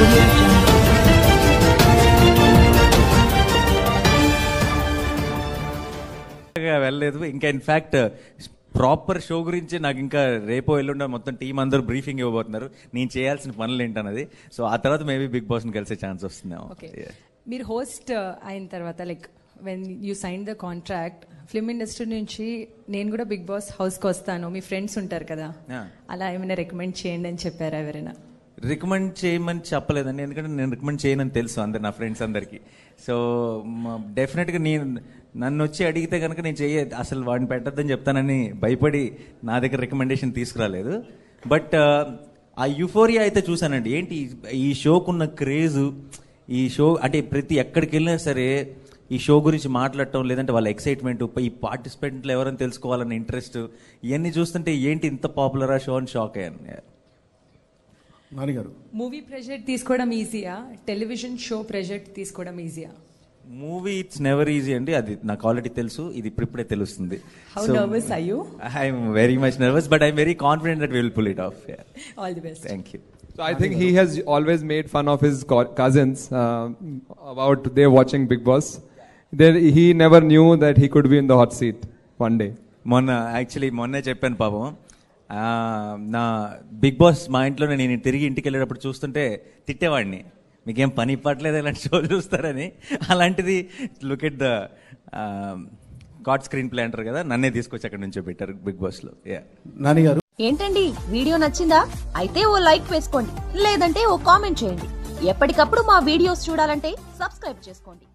Audio Jungle. వెళ్ళలేదు ఇంకా. In fact proper show గురించి నాకు ఇంకా రేపో ఎల్లుండో మొత్తం టీం అందరూ బ్రీఫింగ్ ఇవ్వబోతున్నారు, నేను చేయాల్సిన పనులు ఏంటన్నది. సో ఆ తర్వాత మేబీ బిగ్ బాస్ని కలిసే ఛాన్స్ వస్తుందేమో. మీరు హోస్ట్ అయిన తర్వాత like when you sign the contract, film industry నుంచి నేను కూడా బిగ్ బాస్ హౌస్కి వస్తాను, మీ ఫ్రెండ్స్ ఉంటారు కదా, అలా ఏమైనా రికమెండ్ చేయండి అని చెప్పారా ఎవరైనా? రికమెండ్ చేయమని చెప్పలేదండి, ఎందుకంటే నేను రికమెండ్ చేయనని తెలుసు అందరు నా ఫ్రెండ్స్ అందరికీ. సో డెఫినెట్గా నన్ను వచ్చి అడిగితే కనుక నేను అసలు వాడిని పెట్టద్దని చెప్తానని భయపడి నా దగ్గర రికమెండేషన్ తీసుకురాలేదు. బట్ ఆ యూఫోరియా అయితే చూసానండి. ఏంటి ఈ షోకున్న క్రేజు, ఈ షో అంటే ప్రతి ఎక్కడికి వెళ్ళినా సరే ఈ షో గురించి మాట్లాడటం, లేదంటే వాళ్ళ ఎక్సైట్మెంట్, ఈ పార్టిసిపెంట్లు ఎవరైనా తెలుసుకోవాలన్న ఇంట్రెస్ట్, ఇవన్నీ చూస్తుంటే ఏంటి ఇంత పాపులరా షో అని షాక్ అయ్యాను. నానిగారు, మూవీ ప్రెజర్ తీసుకోవడం ఈజీయా, టెలివిజన్ షో ప్రెజర్ తీసుకోవడం ఈజీయా? మూవీ ఇట్స్ నెవర్ ఈజీ అండి, అది నాకు ఆల్రెడీ తెలుసు, ఇది ఇప్పుడే తెలుస్తుంది. How nervous are you? I'm very much nervous, but I'm very confident that we will pull it off. Yeah. All the best. Thank you. So I think he has always made fun of his cousins about they watching Big Boss. He never knew that he could be in the hot seat one day. మొన్నే చెప్పాను పాపం, నా big boss మా ఇంట్లో నేను తిరిగి ఇంటికి వెళ్ళేటప్పుడు చూస్తుంటే తిట్టేవాడిని, మీకేం పని ఇప్పట్లేదు ఇలాంటి షోలు చూస్తారని. అలాంటిది look at the God screen play అంటారు కదా, నన్నే తీసుకొచ్చి అక్కడ నుంచో పెట్టారు బిగ్ బాస్ లో. నానిగారు, ఏంటండి వీడియో నచ్చిందా? అయితే ఓ లైక్ వేసుకోండి, లేదంటే ఓ కామెంట్ చేయండి. ఎప్పటికప్పుడు మా వీడియోస్ చూడాలంటే సబ్స్క్రైబ్ చేసుకోండి.